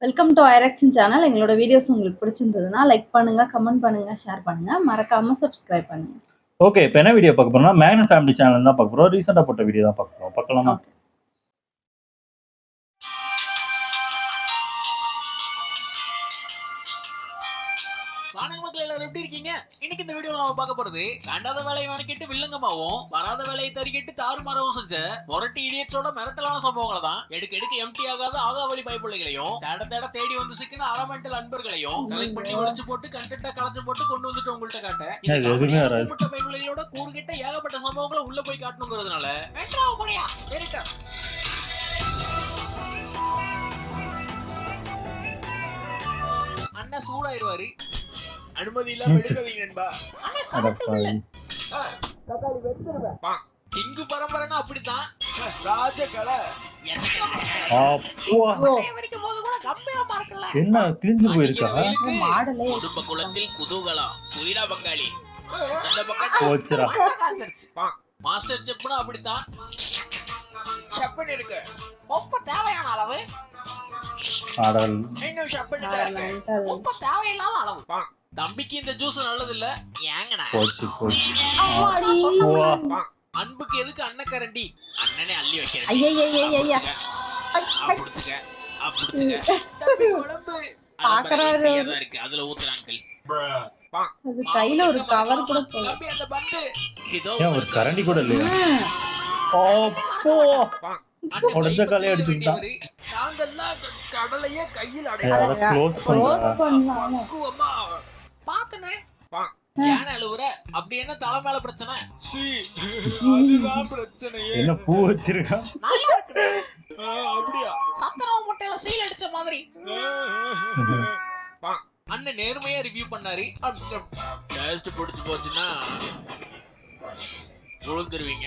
Welcome to ஐரக்ஷன் channel. எங்களோட videos உங்களுக்கு பிடிச்சிருந்ததுன்னா லைக் பண்ணுங்க, கமெண்ட் பண்ணுங்க, ஷேர் பண்ணுங்க. மறக்காம சப்ஸ்கிரைப் பண்ணுங்க. ஓகே, இப்போ என்ன வீடியோ பார்க்க போறோம்னா மேக்னட் ஃபேமிலி சேனல் தான் பார்க்க போறோம். ரீசெண்டா போட்ட வீடியோ தான் பார்க்க போறோம். பார்க்கலாமா? ஓகே. வணக்கம் மக்களே, எல்லாரும் எப்படி இருக்கீங்க? இன்னைக்கு இந்த வீடியோல நாம பார்க்க போறது கண்டாத வேலையை வணக்கிட்டு வில்லங்கமாவும் வராத வேலையை தறிக்கிட்டு தாறுமாறவும் செஞ்ச மொரட்டி இடியட்ஸோட மிரட்டலான சம்பவங்களை தான் எடுக்க எம்டி ஆகாத ஆகாவளி பைப்பிள்ளைகளையும் தேட தேடி வந்து சிக்கின அரமெண்டல் அன்பர்களையும் கலெக்ட் பண்ணி ஒளிச்சு போட்டு கண்டென்ட்டா கலச்சு போட்டு கொண்டு வந்துட்டு உங்கள்ட்ட காட்ட இந்த பைப்பிள்ளைகளோட கூறுகிட்ட ஏகப்பட்ட சம்பவங்களை உள்ள போய் காட்டணுங்கிறதுனால அண்ணா சூடாயிருவாரு. அனுமதி இல்லாம எடுக்காதீங்க நண்பா. கிங்கு பரம்பரைனா அப்படித்தான். ராஜகலை என்ன கிழிஞ்சு போயிருக்கா? குடும்ப குலத்தில் குதூகலம் புரிடா பங்காளி. அந்த பக்கம் மாஸ்டர் செப்னா அப்படித்தான். செப்பன் இருக்கு ரொம்ப தேவையான அளவு. இன்னும் செப்பன் தான் இருக்கு ரொம்ப தேவையில்லாத அளவு. தம்பிக்கு இந்த ஜூஸ் நல்லது இல்ல. ஏங்கண்ணா அன்புக்கு எதுக்கு அன்னக்கரண்டி? அண்ணனே அள்ளி வைக்கிறேன். இருக்கு அதுல ஊத்துறாங்க. கையில ஒரு கவர் கூட ஒரு கரண்டி கூட இல்லையா? உடஞ்ச காலையை அடிச்சுட்டான். கடலையே கையில் அப்படி என்ன தலை மேல பிரச்சனை? என்ன பூ வச்சிருக்கா? அப்படியா? சத்தனவ முட்டையில சீல் அடிச்ச மாதிரி. அண்ணன் நேர்மையா ரிவ்யூ பண்ணாரு. டேஸ்ட் பிடிச்சு போச்சுன்னா விழுந்துருவீங்க.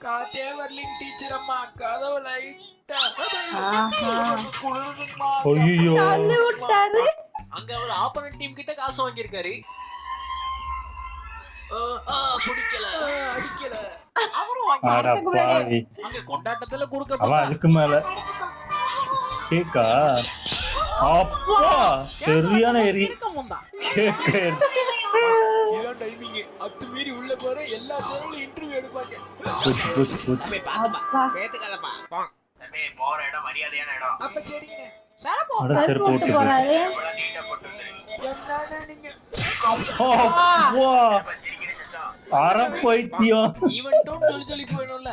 காத்தே வரலின் டீச்சர் அம்மா கதவு லைட்டா குளிருதுமா. அங்க அவர் ஆப்போனன்ட் டீம் கிட்ட காசு வாங்கியிருக்காரு. பிடிக்கல அடிக்கல. அங்க கொண்டாட்டத்துல குடுக்க அதுக்கு மேல கேக்கா சரியான எரி இதான் டைமிங். அத்து மீறி உள்ள போற எல்லா சேனல்ல இன்டர்வியூ எடுப்பாங்க. போற இடம் மரியாதையான இடம். அப்ப சரிங்க போட்டு போறாரு. பைத்தியம் ஈவென்ட்டும் சொல்லி போயிடும்ல.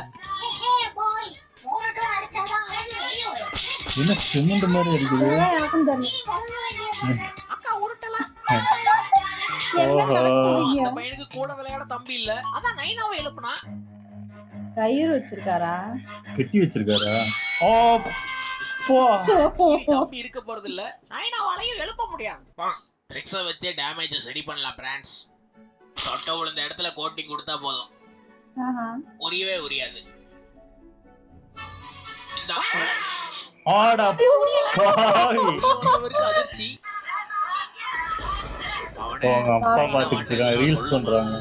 என்ன சிமெண்ட் மாதிரி இருக்குது. அக்கா உருட்டலாம். அந்த பையனுக்கு கூட விளையாட தம்பி இல்ல. அதான் நைனாவை எழுப்புனா. கயிறு வச்சிருக்காரா? கட்டி வச்சிருக்காரா? தம்பி இருக்க போறது இல்ல. நைனாவாலையும் எழுப்ப முடியாது. ட்ரிக்ஸை வச்சே டேமேஜ் சரி பண்ணலாம் பிரான்ஸ். தொட்ட விழுந்த இடத்துல கோட்டிங் கொடுத்தா போதும். உரியவே உரியாது. அதிர்ச்சி. அப்பா பாத்துட்டு ரீல்ஸ் பண்றாங்க.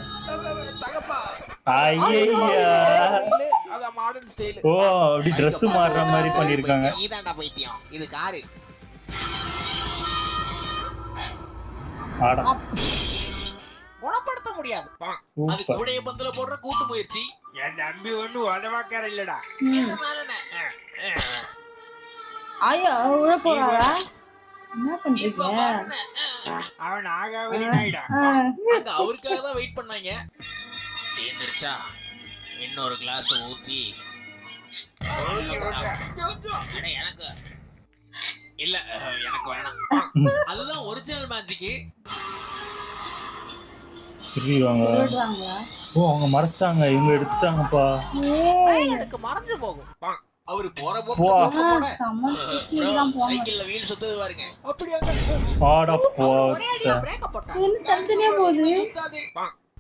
அப்படி Dress மாறுற மாதிரி பண்ணிருக்காங்க. இதான்டா பைத்தியம். இது காரு. குணப்படுத்த முடியாது. அது கூடைய பந்தல போடுற கூட்டு முயற்சி. என் தம்பி ஒண்ணு உதவாக்கார இல்லடா. என்ன மேலனே ஐயோ உள்ள போறாரா? என்ன பண்றீங்க? அவன் ஆகாவலி நாயிடா. அங்க அவருக்காக தான் வெயிட் பண்ணாங்க. தேந்திரச்சா இன்னொரு கிளாஸ் ஊத்தி எனக்கு இல்ல எனக்கு வேணாம். அதுதான் ஒரிஜினல் மேஜிக். அவங்க மறைச்சாங்க, இவங்க எடுத்துட்டாங்கப்பா. எனக்கு மறந்து போகும். அவரு போற போற சைக்கிள்ல வீல் சுத்துது பாருங்க. அப்படியே பிரேக்க போட்டாங்க.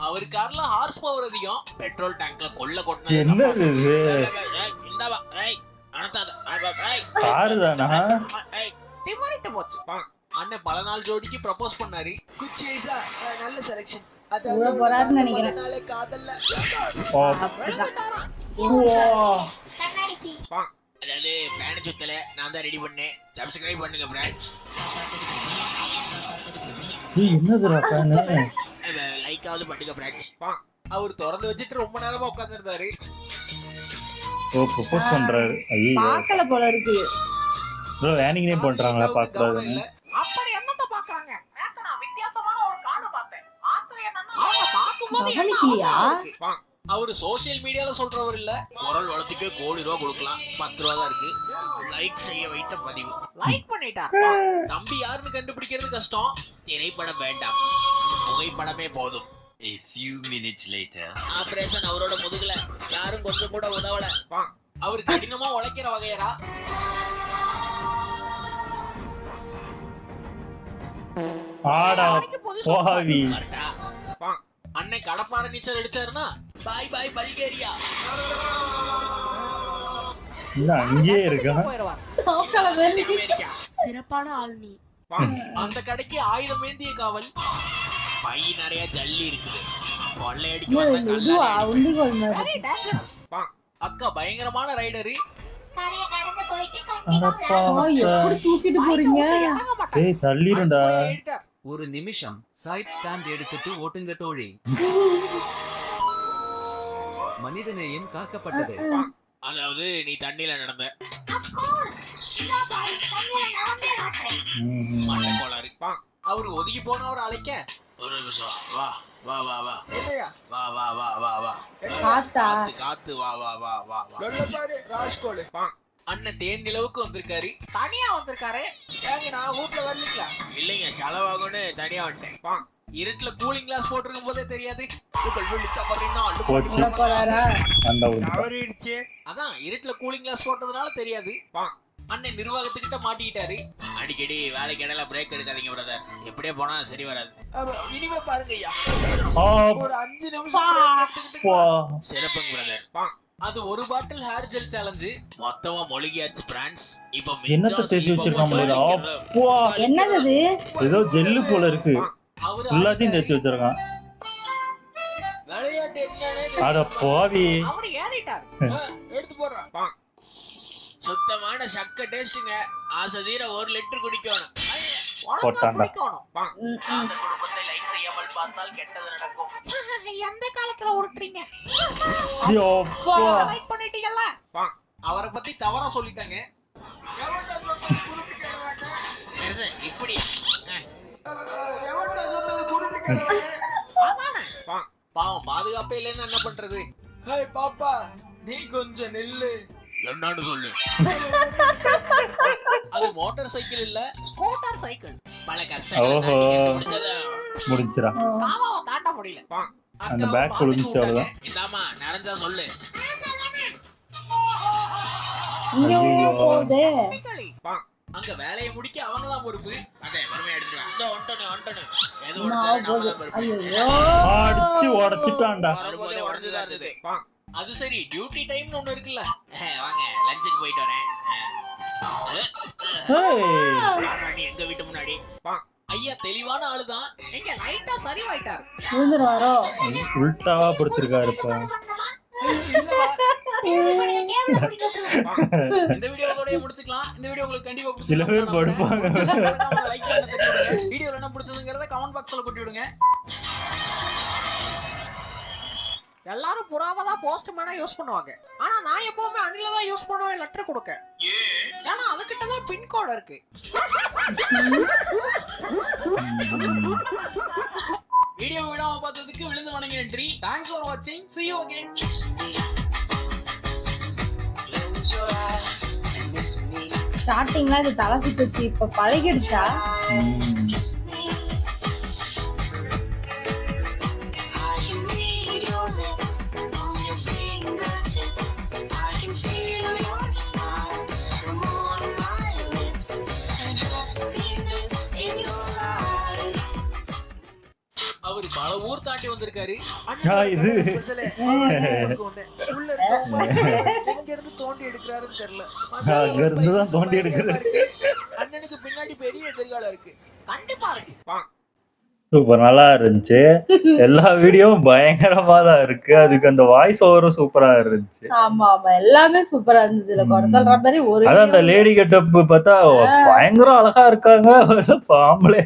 அவர் கார்ல ஹார்ஸ் பவர் அதிகம். பெட்ரோல் டேங்க்ல கொள்ள கொட்டினது. அண்ணன் பல நாள் ஜோடிக்கு ப்ரப்போஸ் பண்ணாரு. குச்சி ஐசா நல்ல செலக்ஷன். அதாவது பேன சுத்தல நான் தான் ரெடி பண்ணேன். சப்ஸ்கிரைப் பண்ணுங்க ஃப்ரெண்ட்ஸ். என்னதுடா ஃபேனு? லைக்காவது பண்ணுங்க ஃப்ரெண்ட்ஸ். அவர் திறந்து வச்சுட்டு ரொம்ப நேரமா உட்கார்ந்திருந்தாரு. ஓ ப்ரொபோஸ் பண்றாரு. ஐயோ பார்க்கல போல இருக்கு. ப்ரோ வேனிங்னே பண்றாங்களா பாக்குறாங்க. அப்படி என்னத்த பாக்குறாங்க? நேத்து நான் வித்தியாசமான ஒரு கார்டு பார்த்தேன். ஆச்சரியம் என்னன்னா அவங்க பாக்கும்போது என்ன கவனிக்கலையா? அவசரம் இருக்கு. அவரு சோஷியல் மீடியால சொல்றவர் இல்ல. குரல் வளத்துக்கு கோடி ரூபாய் கொடுக்கலாம். 10 ரூபாய் தான் இருக்கு. லைக் செய்ய வைத்த பதிவு. லைக் பண்ணிட்டார். தம்பி யாருன்னு கண்டுபிடிக்கிறது கஷ்டம். திரைப்படம் வேண்டாம். புகைப்படமே போதும். A few minutes later. Operation அவரோட முதுகுல யாரும் கொஞ்சம் கூட உதவல. அவர் கடினமா உழைக்கிற வகையரா. ஆடா பாவி. அன்னை கடப்பார நீச்சல் அடிச்சாருன்னா பாய் பாய் பல்கேரியா. இல்ல அங்கேயே இருக்கா. பார்க்கல வேண்டிக்கு. அமெரிக்கா. சிறப்பான ஆள் நீ. அந்த கடைக்கு 1000 மேந்திய காவல். பை நிறைய ஜல்லி இருக்குது. கொள்ளையடிக்க இது வந்த இதுவா கல்லாடி. உண்டிகோல் மாதிரி. அக்கா பயங்கரமான ரைடரு. அடப்பா. எப்படி தூக்கிட்டு போறீங்க? ஏய் தள்ளிருடா. ஒரு நிமிஷம் சைட் ஸ்டாண்ட் எடுத்துட்டு ஓட்டுங்க தோழி. மனிதநேயம் காக்கப்பட்டது. அதாவது நீ தண்ணியில நடந்த மண்ணை கோளாறு. அவரு ஒதுங்கி போனவர் அழைக்க ஒரு நிமிஷம் வா வா வா வா என்னையா வா வா வா வா வா காத்தா? காத்து காத்து வா வா வா வா வா பாரு ராஜ்கோல். அண்ணன் தேன் நிலவுக்கு வந்திருக்காரு. தனியா வந்திருக்காரு. ஏங்க நான் வீட்ல வரலீங்களா? இல்லைங்க செலவாகும்னு தனியா வந்துட்டேன். இருட்டுல கூலிங் கிளாஸ் போட்டிருக்கும் போதே தெரியாது. போச்சு. போறாரா? அந்த ஒரு தவறிடுச்சு. அதான் இருட்டுல கூலிங் கிளாஸ் போட்டதுனால தெரியாது. அண்ணன் நிர்வாகத்துக்கிட்ட மாட்டிக்கிட்டாரு. அடிக்கடி வேலைக்கு இடையில பிரேக் எடுக்காதீங்க பிரதர். எப்படியே போனா சரி வராது. இனிமே பாருங்க ஐயா. ஒரு 5 நிமிஷம் break எடுத்துக்கிட்டு சிறப்புங்க பிரதர். அது ஒரு பாட்டில் ஹேர் ஜெல் சேலஞ்சு. மொத்தமா மொழிகியாச்சு பிரான்ஸ். இப்போ என்னத்த தேடி வச்சிருக்கான். அப்பா என்னது இது? ஏதோ ஜெல்லு போல இருக்கு. அவரு எல்லாத்தையும் தேய்ச்சி வச்சிருக்கான். விளையாட்டு என்னன்னே அட பாவி. அவரு ஏறிட்டார். எடுத்து போடுறான். சுத்தமான சக்க டேஸ்ட்ங்க. ஆசை தீர 1 லிட்டர் குடிக்கணும். போட்டான்டா. அந்த குடும்பத்தை லைக் செய்யாமல் பார்த்தால் கெட்டது நடக்கும். எந்த காலத்துல உருட்டுறீங்க? யோப்பா. லைக் பண்ணிட்டீங்கல்ல? அவரை பத்தி தவறா சொல்லிட்டாங்க. இப்படி பாவம் பாதுகாப்பே இல்லைன்னு என்ன பண்றது? பாப்பா நீ கொஞ்சம் நெல்லு என்னன்னு சொல்லு. அது மோட்டார் சைக்கிள் இல்ல ஸ்கூட்டர் சைக்கிள். பல கஷ்டங்கள் முடிஞ்சிரா. காமாவை தாண்ட முடியல. அந்த பேக் குளிஞ்சு அவ்வளவுதான். இந்தாமா நிறைஞ்சா சொல்லு. இங்க போகுது. அங்க வேலையை முடிக்க அவங்க தான் பொறுப்பு. அடே வறுமையா எடுத்துட்டு இந்த ஒண்டனே ஏதோ ஐயோ அடிச்சு உடைச்சிட்டான்டா. உடைஞ்சதா இருந்தது. அது சரி டியூட்டி டைம்னு ஒண்ணு இருக்குல்ல. வாங்க லஞ்சுக்கு போயிட்டு வரேன். நீ எங்க வீட்டு முன்னாடி ஐயா தெளிவான ஆளுதான். நீங்க லைட்டா சரிவாயிட்டாரு. விழுந்துருவாரோ? உல்டாவா படுத்திருக்காரு இப்ப. இந்த வீடியோவோட முடிச்சுக்கலாம். இந்த வீடியோ உங்களுக்கு கண்டிப்பா பிடிச்சிருக்கும். சில பேர் படுப்பாங்க. லைக் பண்ண தட்டி விடுங்க. வீடியோல என்ன பிடிச்சதுங்கறத கமெண்ட் பாக்ஸ்ல போட்டு விடுங்க. எல்லாரும் புறாவை தான் போஸ்ட்மேனா யூஸ் பண்ணுவாங்க. ஆனா நான் எப்பவுமே அணில தான் யூஸ் பண்ணுவேன் லெட்டர் கொடுக்க. ஏன்னா அதுகிட்ட தான் பின் கோட் இருக்கு. வீடியோ விடாம பார்த்ததுக்கு விழுந்து வணங்கி நன்றி. தேங்க்ஸ் ஃபார் வாட்சிங். See you again. ஸ்டார்டிங்ல இது தலை சுத்துச்சு, இப்ப பழகிடுச்சா? அவரு பல ஊர் தாண்டி வந்திருக்காரு. இது எங்க இருந்து தோண்டி எடுக்கிறாருன்னு தெரியல. அங்க இருந்து தான் தோண்டி எடுக்கிறாரு. அண்ணனுக்கு பின்னாடி பெரிய எதிர்காலம் இருக்கு. கண்டிப்பா இருக்கு. சூப்பர் நல்லா இருந்துச்சு. எல்லா வீடியோவும் பயங்கரமா தான் இருக்கு. அதுக்கு அந்த வாய்ஸ் ஓவரும் சூப்பரா இருந்துச்சு. ஆமா ஆமா எல்லாமே சூப்பரா இருந்தது. இதுல குறை சொல்ற மாதிரி ஒரு அதான் அந்த video லேடி கெட்டப் பார்த்தா பயங்கர அழகா இருக்காங்க. பாம்பளே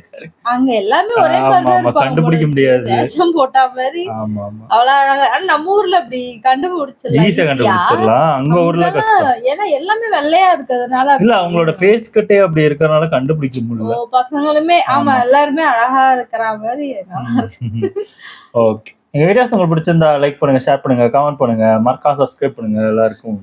அங்க எல்லாமே ஒரே ஆமா, மாதிரி தான் ஆமா, இருப்பாங்க கண்டுபிடிக்க போல. முடியாது. வேஷம் போட்டா மாதிரி ஆமா ஆமா அவ்வளவு அழகா. ஆனா நம்ம ஊர்ல அப்படி கண்டுபிடிச்சிடலாம் ஈஸியா easy-ஆ. கண்டுபிடிச்சிடலாம். அங்க ஊர்ல கஷ்டம். அங்கதான் ஏன்னா எல்லாமே வெள்ளையா இருக்கிறதுனால இல்ல அப்படி அவங்களோட ஃபேஸ் கட்டே அப்படி இருக்கறனால கண்டுபிடிக்க முடியல. ஓ, பசங்களுமே ஆமா ஆமா. எல்லாருமே அழகா இருக்கிற மாதிரி நல்லா இருக்கு. ஓகே. எங்க வீடியோஸ் உங்களுக்கு பிடிச்சிருந்தா லைக் பண்ணுங்க, ஷேர் பண்ணுங்க, கமெண்ட் பண்ணுங்க, மறக்காம சப்ஸ்கிரைப் பண்ணுங்க. எல்லாருக்கும்